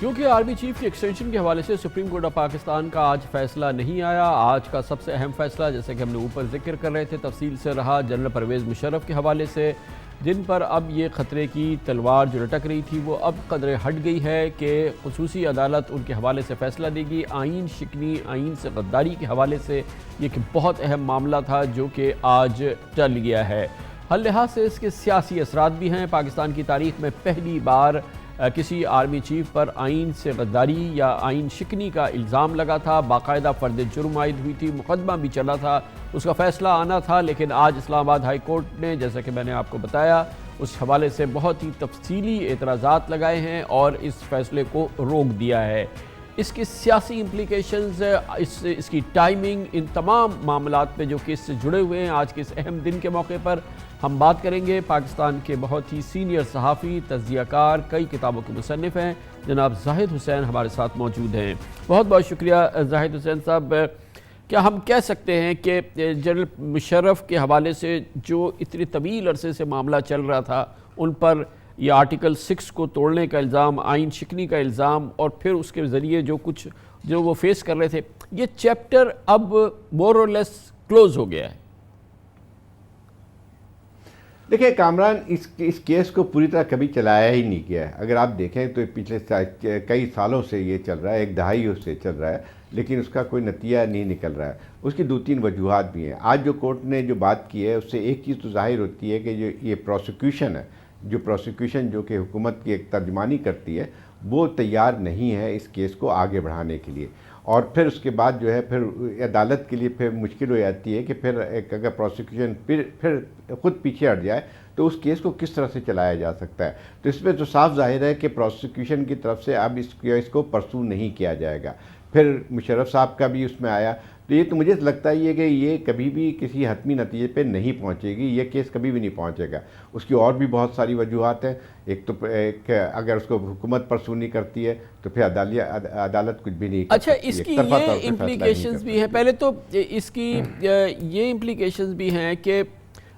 क्योंकि army chief की extension के हवाले से सुप्रीम कोर्ट ऑफ पाकिस्तान का आज फैसला नहीं आया। आज का सबसे अहम फैसला, जैसे कि हमने ऊपर जिक्र कर रहे थे, तफसील से रहा जनरल परवेज़ मुशर्रफ के हवाले से, जिन पर अब ये ख़तरे की तलवार जो लटक रही थी वो अब कदरे हट गई है कि खुसूसी अदालत उनके हवाले से फ़ैसला देगी। आइन शिकनी, आइन से गद्दारी के हवाले से ये कि बहुत अहम मामला था जो कि आज टल गया है। हर लिहाज से इसके सियासी असरात भी हैं। पाकिस्तान की तारीख़ में पहली बार किसी आर्मी चीफ पर आइन से गद्दारी या आइन शिकनी का इल्ज़ाम लगा था। बाकायदा फ़र्द जुर्म आयद हुई थी, मुकदमा भी चला था, उसका फ़ैसला आना था। लेकिन आज इस्लामाबाद हाई कोर्ट ने, जैसा कि मैंने आपको बताया, उस हवाले से बहुत ही तफसीली एतराज़ात लगाए हैं और इस फ़ैसले को रोक दिया है। इसके सियासी इम्प्लीकेशंस, इसकी टाइमिंग, इन तमाम मामलात पे जो केस से जुड़े हुए हैं, आज के इस अहम दिन के मौके पर हम बात करेंगे। पाकिस्तान के बहुत ही सीनियर सहाफ़ी, तज़कियाकार, कई किताबों के मुसन्निफ़ हैं, जनाब जाहिद हुसैन हमारे साथ मौजूद हैं। बहुत बहुत शुक्रिया जाहिद हुसैन साहब। क्या हम कह सकते हैं कि जनरल मुशर्रफ के हवाले से जो इतनी तवील अरसे से मामला चल रहा था, उन पर ये आर्टिकल 6 को तोड़ने का इल्ज़ाम, आइन शिकनी का इल्ज़ाम और फिर उसके ज़रिए जो वो फेस कर रहे थे, ये चैप्टर अब मोर और लेस क्लोज हो गया है? देखिए कामरान, इस केस को पूरी तरह कभी चलाया ही नहीं गया है। अगर आप देखें तो पिछले कई सालों से ये चल रहा है, एक दहाई से चल रहा है, लेकिन उसका कोई नतीजा नहीं निकल रहा है। उसकी दो तीन वजूहात भी हैं। आज जो कोर्ट ने जो बात की है उससे एक चीज़ तो जाहिर होती है कि जो ये प्रोसिक्यूशन है, जो कि हुकूमत की एक तर्जमानी करती है, वो तैयार नहीं है इस केस को आगे बढ़ाने के लिए। और फिर उसके बाद जो है फिर अदालत के लिए फिर मुश्किल हो जाती है कि फिर एक अगर प्रोसिक्यूशन फिर ख़ुद पीछे हट जाए तो उस केस को किस तरह से चलाया जा सकता है। तो इसमें तो साफ जाहिर है कि प्रोसिक्यूशन की तरफ से अब इसको परसू नहीं किया जाएगा। फिर मुशर्रफ साहब का भी उसमें आया, तो ये तो मुझे लगता है कि ये कभी भी किसी हतमी नतीजे पे नहीं पहुंचेगी, ये केस कभी भी नहीं पहुंचेगा। उसकी और भी बहुत सारी वजूहात हैं। एक अगर उसको हुकूमत परसू नहीं करती है तो फिर अदालत कुछ भी नहीं कर अच्छा, सकती है। इसकी ये इम्प्लीकेशंस भी हैं। पहले तो इसकी ये इम्प्लीकेशंस भी हैं कि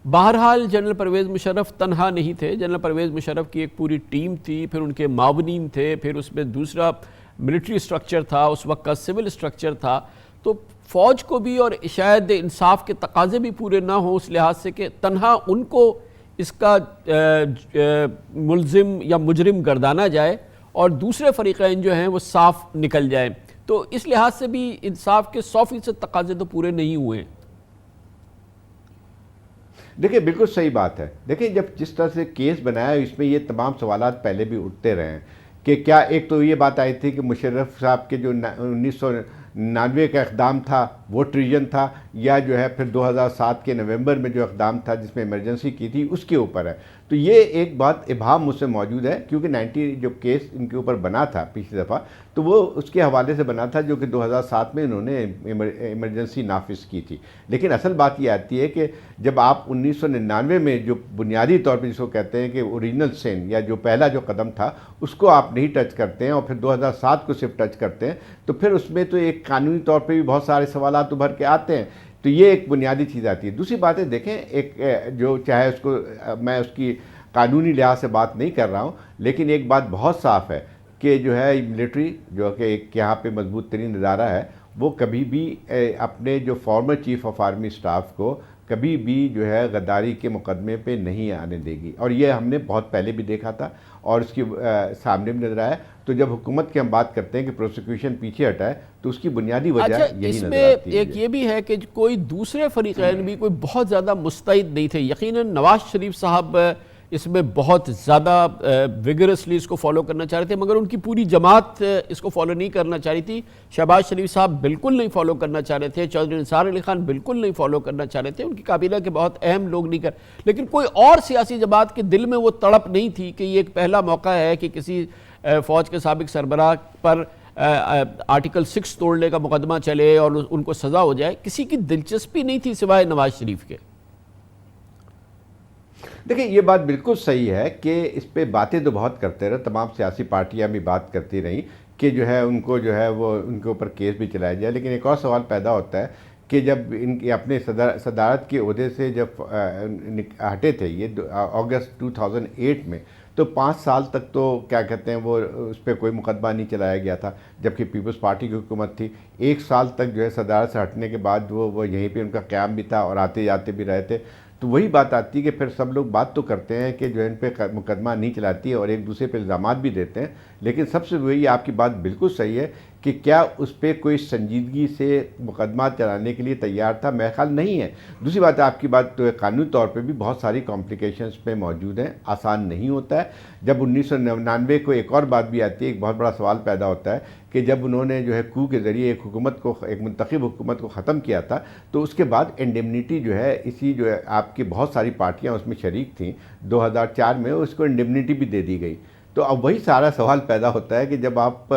बहरहाल जनरल परवेज़ मुशर्रफ तन्हा नहीं थे। जनरल परवेज़ मुशर्रफ की एक पूरी टीम थी, फिर उनके मावनीन थे, फिर उसमें दूसरा मिलिट्री स्ट्रक्चर था, उस वक्त का सिविल स्ट्रक्चर था। तो फ़ौज को भी और शायद इंसाफ के तकाजे भी पूरे ना हो उस लिहाज से कि तन्हा उनको इसका मुलजिम या मुजरिम गर्दाना जाए और दूसरे फरीक़ैन जो हैं वो साफ निकल जाएं। तो इस लिहाज से भी इंसाफ के 100% तकाजे तो पूरे नहीं हुए। देखिए बिल्कुल सही बात है। देखिए जब जिस तरह से केस बनाया इसमें ये तमाम सवालात पहले भी उठते रहे हैं कि क्या, एक तो ये बात आई थी कि मुशर्रफ साहब के जो 1999 का इक़दाम था वो ट्रीजन था, या जो है फिर 2007 के नवंबर में जो इक़दाम था जिसमें इमरजेंसी की थी उसके ऊपर है। तो ये एक बात इबाम मुझसे मौजूद है, क्योंकि 90 जो केस इनके ऊपर बना था पिछली दफ़ा, तो वो उसके हवाले से बना था जो कि 2007 में इन्होंने इमरजेंसी नाफिज की थी। लेकिन असल बात ये आती है कि जब आप 1999 में जो बुनियादी तौर पर जिसको कहते हैं कि ओरिजिनल सिन या जो पहला जो कदम था उसको आप नहीं टच करते हैं और फिर 2007 को सिर्फ टच करते हैं, तो फिर उसमें तो एक कानूनी तौर पे भी बहुत सारे सवालात उभर के आते हैं। तो ये एक बुनियादी चीज़ आती है। दूसरी बात है, देखें, एक जो चाहे उसको मैं उसकी कानूनी लिहाज से बात नहीं कर रहा हूँ, लेकिन एक बात बहुत साफ़ है कि जो है मिलिट्री जो कि एक यहाँ पे मजबूत तरीन इदारा है, वो कभी भी अपने जो former chief of army staff को कभी भी जो है गद्दारी के मुकदमे पे नहीं आने देगी। और ये हमने बहुत पहले भी देखा था और उसकी सामने भी नजर आया। तो जब हुकूमत की हम बात करते हैं कि प्रोसिक्यूशन पीछे हटाए, तो उसकी बुनियादी वजह यही नजर आती है। एक ये भी है कि कोई दूसरे फरीक़ैन भी कोई बहुत ज़्यादा मुस्तैद नहीं थे। यकीनन नवाज शरीफ साहब इसमें बहुत ज़्यादा विगरसली इसको फॉलो करना चाह रहे थे, मगर उनकी पूरी जमात इसको फॉलो नहीं करना चाह रही थी। शहबाज शरीफ साहब बिल्कुल नहीं फॉलो करना चाह रहे थे, चौधरी निसार अली खान बिल्कुल नहीं फॉलो करना चाह रहे थे, उनकी काबिला के बहुत अहम लोग नहीं कर। लेकिन कोई और सियासी जमात के दिल में वो तड़प नहीं थी कि ये एक पहला मौका है कि किसी फ़ौज के साबिक सरबराह पर आर्टिकल 6 तोड़ने का मुकदमा चले और उनको सज़ा हो जाए। किसी की दिलचस्पी नहीं थी सिवाय नवाज शरीफ के। देखिए ये बात बिल्कुल सही है कि इस पे बातें तो बहुत करते रहे, तमाम सियासी पार्टियां भी बात करती रहीं कि जो है उनको जो है वो उनके ऊपर केस भी चलाया जाए। लेकिन एक और सवाल पैदा होता है कि जब इनके अपने सदारत के ओहदे से जब हटे थे ये अगस्त 2008 में, तो 5 साल तक तो क्या कहते हैं वो उस पर कोई मुकदमा नहीं चलाया गया था, जबकि पीपल्स पार्टी की हुकूमत थी। 1 साल तक जो है सदारत से हटने के बाद वो यहीं पे उनका क़याम भी था और आते जाते भी रहे थे। तो वही बात आती है कि फिर सब लोग बात तो करते हैं कि जो इन पे मुकदमा नहीं चलाती है और एक दूसरे पे इल्ज़ामात भी देते हैं, लेकिन सबसे वही आपकी बात बिल्कुल सही है कि क्या उस पर कोई संजीदगी से मुकदमा चलाने के लिए तैयार था? मेरा ख्याल नहीं है। दूसरी बात आपकी बात तो कानूनी तौर पे भी बहुत सारी कॉम्प्लिकेशंस पे मौजूद हैं, आसान नहीं होता है। जब 1999 को एक और बात भी आती है, एक बहुत बड़ा सवाल पैदा होता है कि जब उन्होंने जो है कू के ज़रिए एक हुकूमत को, एक मुंतखब हुकूमत को ख़त्म किया था, तो उसके बाद इंडेमनिटी जो है इसी जो है आपकी बहुत सारी पार्टियाँ उसमें शरीक थीं, 2004 में उसको इंडेमनिटी भी दे दी गई। तो अब वही सारा सवाल पैदा होता है कि जब आप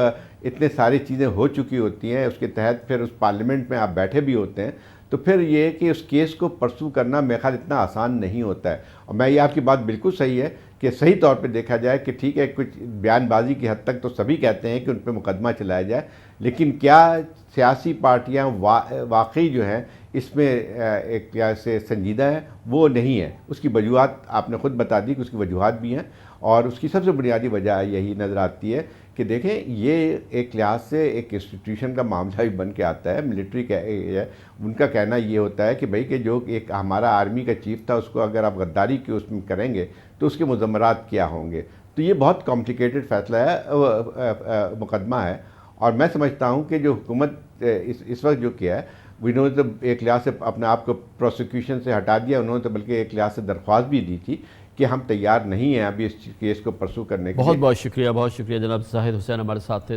इतने सारी चीज़ें हो चुकी होती हैं, उसके तहत फिर उस पार्लियामेंट में आप बैठे भी होते हैं, तो फिर ये कि उस केस को परसू करना मेरे ख्याल इतना आसान नहीं होता है। और मैं ये आपकी बात बिल्कुल सही है कि सही तौर पे देखा जाए कि ठीक है, कुछ बयानबाजी की हद तक तो सभी कहते हैं कि उन पर मुकदमा चलाया जाए, लेकिन क्या सियासी पार्टियाँ वाकई जो हैं इसमें एक लिहाज से संजीदा है? वो नहीं है। उसकी वजूहत आपने ख़ुद बता दी कि उसकी वजूहत भी हैं, और उसकी सबसे बुनियादी वजह यही नज़र आती है कि देखें, ये एक लिहाज से एक इंस्टीट्यूशन का मामला भी बन के आता है। मिलिट्री उनका कहना ये होता है कि भाई कि जो एक हमारा आर्मी का चीफ था, उसको अगर आप गद्दारी की उसमें करेंगे तो उसके मुज़म्मरात क्या होंगे। तो ये बहुत कॉम्प्लिकेटेड फ़ैसला है, मुकदमा है। और मैं समझता हूँ कि जो हुकूमत इस वक्त जो किया है, उन्होंने तो एक लिहाज से अपने आप को प्रोसिक्यूशन से हटा दिया, उन्होंने तो बल्कि एक लिहाज से दरख्वास्त भी दी थी कि हम तैयार नहीं हैं अभी इस केस को परसू करने के लिए। बहुत शुक्रिया जनाब ज़ाहिद हुसैन हमारे साथ थे।